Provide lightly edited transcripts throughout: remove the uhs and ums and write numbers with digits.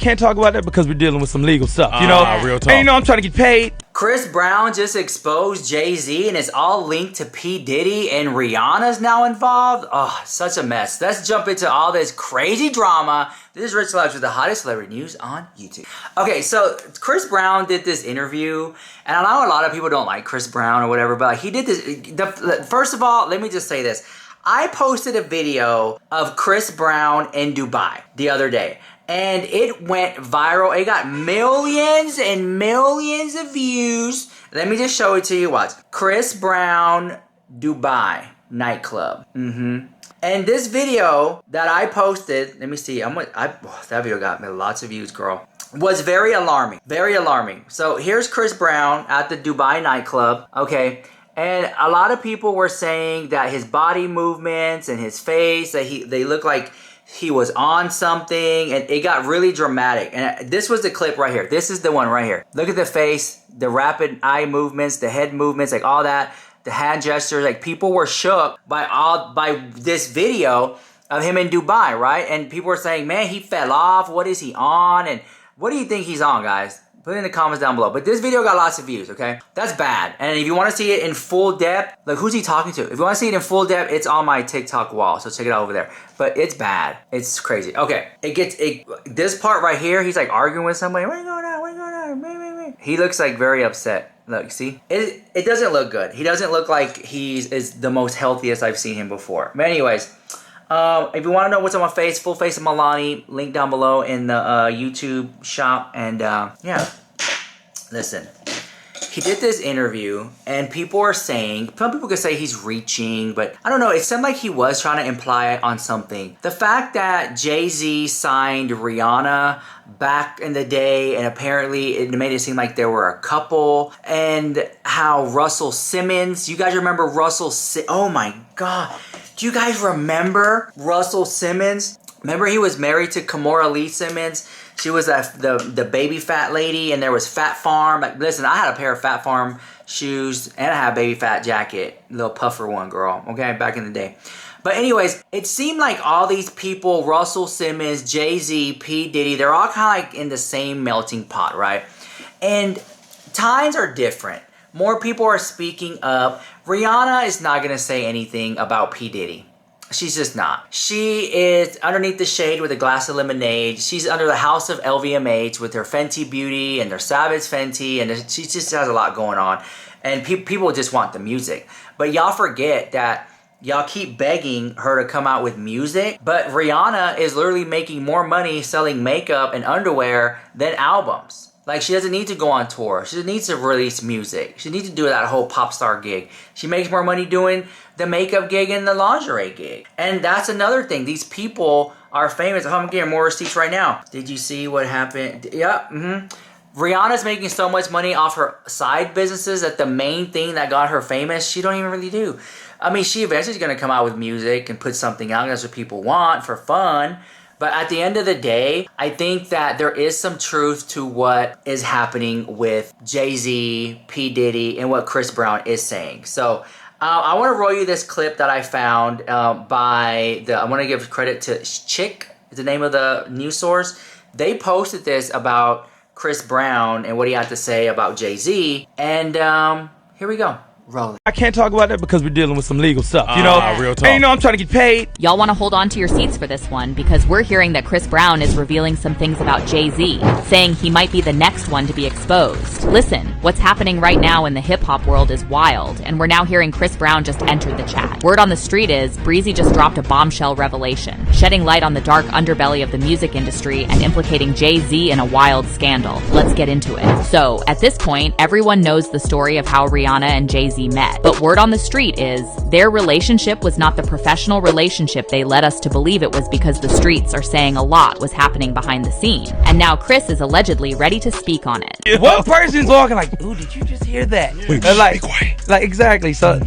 Can't talk about that because we're dealing with some legal stuff, you know? Real talk. And you know I'm trying to get paid. Chris Brown just exposed Jay-Z and it's all linked to P. Diddy and Rihanna's now involved. Oh, such a mess. Let's jump into all this crazy drama. This is Rich Celebs with the hottest celebrity news on YouTube. Okay, so Chris Brown did this interview, and I know a lot of people don't like Chris Brown or whatever, but he did this. First of all, let me just say this. I posted a video of Chris Brown in Dubai the other day. And it went viral. It got millions and millions of views. Let me just show it to you. Watch. Chris Brown, Dubai nightclub. And this video that I posted, let me see. That video got me lots of views, girl. Was very alarming. Very alarming. So here's Chris Brown at the Dubai nightclub. Okay. And a lot of people were saying that his body movements and his face, that they look like he was on something, and it got really dramatic. And this was the clip right here. This is the one right here. Look at the face, the rapid eye movements, the head movements, like all that, the hand gestures. Like people were shook by this video of him in Dubai, right? And people were saying, man, he fell off. What is he on? And what do you think he's on, guys? Put it in the comments down below. But this video got lots of views, okay? That's bad. And if you want to see it in full depth, like who's he talking to? If you want to see it in full depth, it's on my TikTok wall. So check it out over there. But it's bad. It's crazy. Okay. This part right here, he's like arguing with somebody. Where you going now? Where you going now? He looks like very upset. Look, see? It doesn't look good. He doesn't look like is the most healthiest I've seen him before. But anyways, if you want to know what's on my face, full face of Milani, link down below in the YouTube shop. And yeah, listen, he did this interview and people are saying, some people could say he's reaching, but I don't know. It seemed like he was trying to imply on something. The fact that Jay-Z signed Rihanna back in the day, and apparently it made it seem like there were a couple, and how Russell Simmons, you guys remember Russell oh my God. Do you guys remember Russell Simmons? Remember he was married to Kimora Lee Simmons? She was the baby fat lady, and there was Fat Farm. Like, listen, I had a pair of Fat Farm shoes, and I had a baby fat jacket. Little puffer one, girl. Okay, back in the day. But anyways, it seemed like all these people, Russell Simmons, Jay-Z, P. Diddy, they're all kind of like in the same melting pot, right? And times are different. More people are speaking up. Rihanna is not going to say anything about P. Diddy. She's just not. She is underneath the shade with a glass of lemonade. She's under the house of LVMH with her Fenty Beauty and their Savage Fenty. And she just has a lot going on. And people just want the music. But y'all forget that y'all keep begging her to come out with music. But Rihanna is literally making more money selling makeup and underwear than albums. Like, she doesn't need to go on tour. She doesn't need to release music. She needs to do that whole pop star gig. She makes more money doing the makeup gig and the lingerie gig. And that's another thing. These people are famous. I'm getting more receipts right now. Did you see what happened? Yep. Rihanna's making so much money off her side businesses that the main thing that got her famous, she don't even really do. I mean, she eventually is going to come out with music and put something out. That's what people want for fun. But at the end of the day, I think that there is some truth to what is happening with Jay-Z, P. Diddy, and what Chris Brown is saying. So I want to roll you this clip that I found I want to give credit to Chick, is the name of the news source. They posted this about Chris Brown and what he had to say about Jay-Z. And here we go. Roll it. I can't talk about that because we're dealing with some legal stuff, you know? Real talk. And you know I'm trying to get paid. Y'all want to hold on to your seats for this one because we're hearing that Chris Brown is revealing some things about Jay-Z, saying he might be the next one to be exposed. Listen, what's happening right now in the hip-hop world is wild, and we're now hearing Chris Brown just entered the chat. Word on the street is Breezy just dropped a bombshell revelation, shedding light on the dark underbelly of the music industry and implicating Jay-Z in a wild scandal. Let's get into it. So, at this point, everyone knows the story of how Rihanna and Jay-Z met, but word on the street is their relationship was not the professional relationship they led us to believe it was because the streets are saying a lot was happening behind the scene. And now Chris is allegedly ready to speak on it. One person's walking like, ooh, did you just hear that? Wait, like, be quiet. Like, exactly. So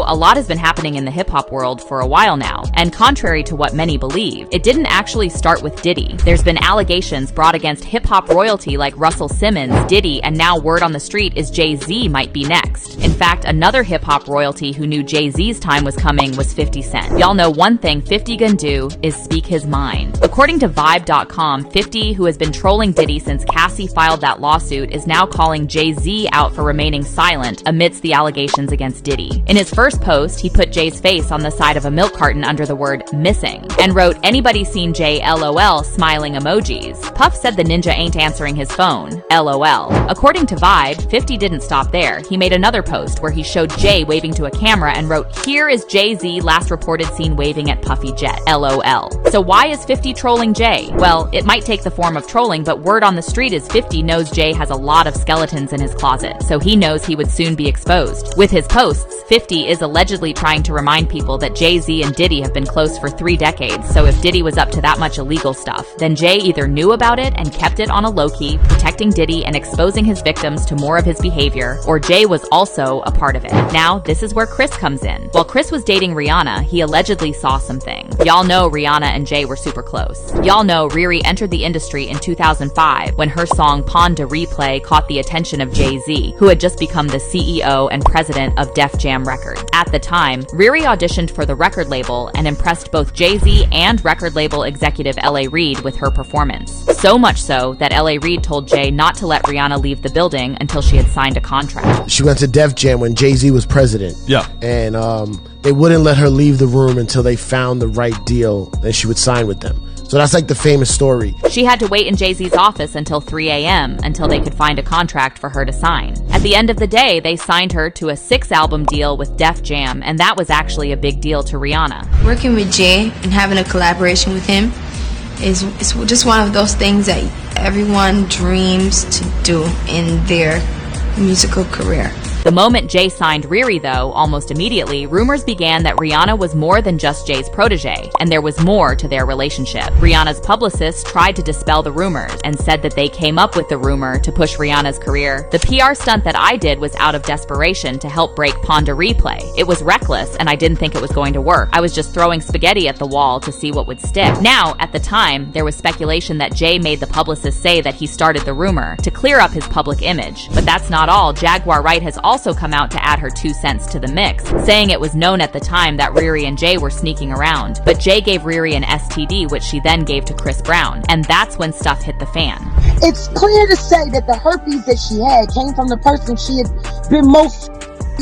a lot has been happening in the hip-hop world for a while now, and contrary to what many believe, it didn't actually start with Diddy. There's been allegations brought against hip-hop royalty like Russell Simmons, Diddy, and now word on the street is Jay-Z might be next. In fact, another hip-hop royalty who knew Jay-Z's time was coming was 50 Cent. Y'all know one thing 50 gonna do is speak his mind. According to Vibe.com, 50, who has been trolling Diddy since Cassie filed that lawsuit, is now calling Jay-Z out for remaining silent amidst the allegations against Diddy. In his first post, he put Jay's face on the side of a milk carton under the word missing and wrote, "Anybody seen Jay LOL smiling emojis?" Puff said the ninja ain't answering his phone. LOL. According to Vibe, 50 didn't stop there. He made another post where he showed Jay waving to a camera and wrote, "Here is Jay-Z last reported seen waving at Puffy Jet. LOL." So why is 50 trolling Jay? Well, it might take the form of trolling, but word on the street is 50 knows Jay has a lot of skeletons in his closet, so he knows he would soon be exposed. With his posts, 50 is allegedly trying to remind people that Jay-Z and Diddy have been close for 3 decades, so if Diddy was up to that much illegal stuff, then Jay either knew about it and kept it on a low-key, protecting Diddy and exposing his victims to more of his behavior, or Jay was also a part of it. Now, this is where Chris comes in. While Chris was dating Rihanna, he allegedly saw something. Y'all know Rihanna and Jay were super close. Y'all know Riri entered the industry in 2005 when her song Pon de Replay caught the attention of Jay-Z, who had just become the CEO and president of Def Jam Records. At the time, Riri auditioned for the record label and impressed both Jay-Z and record label executive L.A. Reid with her performance. So much so that L.A. Reid told Jay not to let Rihanna leave the building until she had signed a contract. She went to Def Jam when Jay-Z was president. Yeah. And they wouldn't let her leave the room until they found the right deal and she would sign with them. So that's like the famous story. She had to wait in Jay-Z's office until 3 a.m. until they could find a contract for her to sign. At the end of the day, they signed her to a 6-album deal with Def Jam, and that was actually a big deal to Rihanna. Working with Jay and having a collaboration with him is just one of those things that everyone dreams to do in their musical career. The moment Jay signed Riri, though, almost immediately, rumors began that Rihanna was more than just Jay's protege, and there was more to their relationship. Rihanna's publicist tried to dispel the rumors and said that they came up with the rumor to push Rihanna's career. The PR stunt that I did was out of desperation to help break Pon de Replay. It was reckless, and I didn't think it was going to work. I was just throwing spaghetti at the wall to see what would stick. Now, at the time, there was speculation that Jay made the publicist say that he started the rumor to clear up his public image. But that's not all. Jaguar Wright has also come out to add her 2 cents to the mix, saying it was known at the time that Riri and Jay were sneaking around, but Jay gave Riri an STD, which she then gave to Chris Brown, and that's when stuff hit the fan. It's clear to say that the herpes that she had came from the person she had been most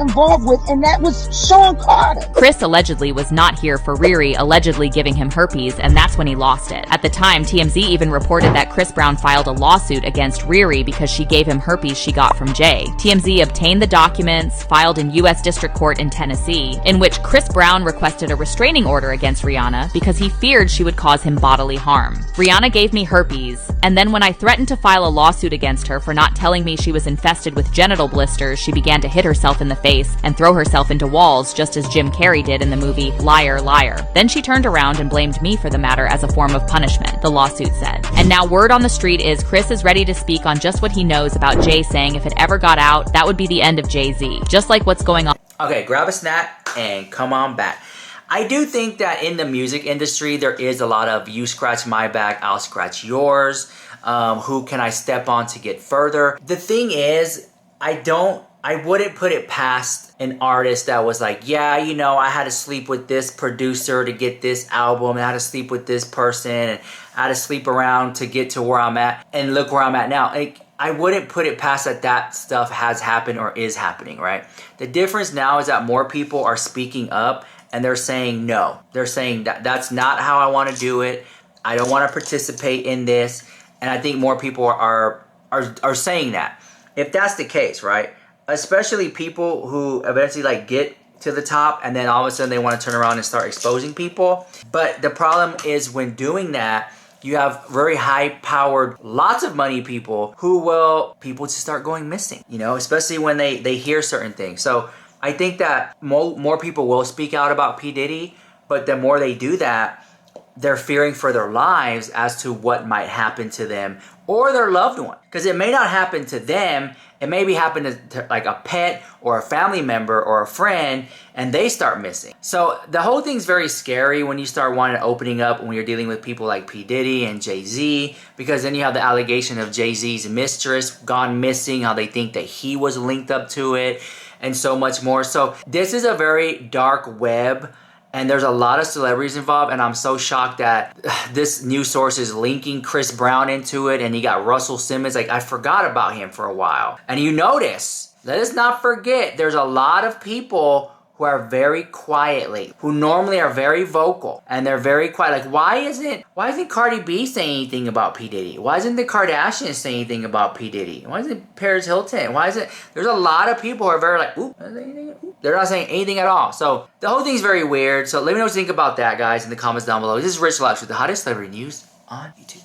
involved with, and that was Sean Carter. Chris allegedly was not here for Riri allegedly giving him herpes, and that's when he lost it. At the time, TMZ even reported that Chris Brown filed a lawsuit against Riri because she gave him herpes she got from Jay. TMZ obtained the documents, filed in U.S. District Court in Tennessee, in which Chris Brown requested a restraining order against Rihanna because he feared she would cause him bodily harm. Rihanna gave me herpes, and then when I threatened to file a lawsuit against her for not telling me she was infested with genital blisters, she began to hit herself in the face and throw herself into walls, just as Jim Carrey did in the movie Liar, Liar. Then she turned around and blamed me for the matter as a form of punishment, the lawsuit said. And now word on the street is Chris is ready to speak on just what he knows about Jay, saying if it ever got out, that would be the end of Jay-Z, just like what's going on. Okay, grab a snack and come on back. I do think that in the music industry, there is a lot of you scratch my back, I'll scratch yours. Who can I step on to get further? The thing is, I wouldn't put it past an artist that was like, yeah, you know, I had to sleep with this producer to get this album, and I had to sleep with this person, and I had to sleep around to get to where I'm at, and look where I'm at now. Like, I wouldn't put it past that stuff has happened or is happening, right? The difference now is that more people are speaking up, and they're saying no. They're saying that that's not how I want to do it. I don't want to participate in this. And I think more people are saying that. If that's the case, right? Especially people who eventually like get to the top and then all of a sudden they want to turn around and start exposing people. But the problem is when doing that, you have very high-powered, lots of money people people just start going missing, you know, especially when they hear certain things. So I think that more people will speak out about P. Diddy, but the more they do that, they're fearing for their lives as to what might happen to them or their loved one. Because it may not happen to them, it may be happen to like a pet or a family member or a friend, and they start missing. So the whole thing's very scary when you start opening up when you're dealing with people like P. Diddy and Jay-Z, because then you have the allegation of Jay-Z's mistress gone missing, how they think that he was linked up to it. and so much more. So this is a very dark web, and there's a lot of celebrities involved, and I'm so shocked that this news source is linking Chris Brown into it, and he got Russell Simmons. Like, I forgot about him for a while. And you notice, let us not forget, there's a lot of people who are very quietly, who normally are very vocal, and they're very quiet. Like, why isn't Cardi B saying anything about P. Diddy? Why isn't the Kardashians saying anything about P. Diddy? Why isn't Paris Hilton? There's a lot of people who are very like, ooh, they're not saying anything at all. So the whole thing's very weird. So let me know what you think about that, guys, in the comments down below. This is Rich Lux with the hottest celebrity news on YouTube.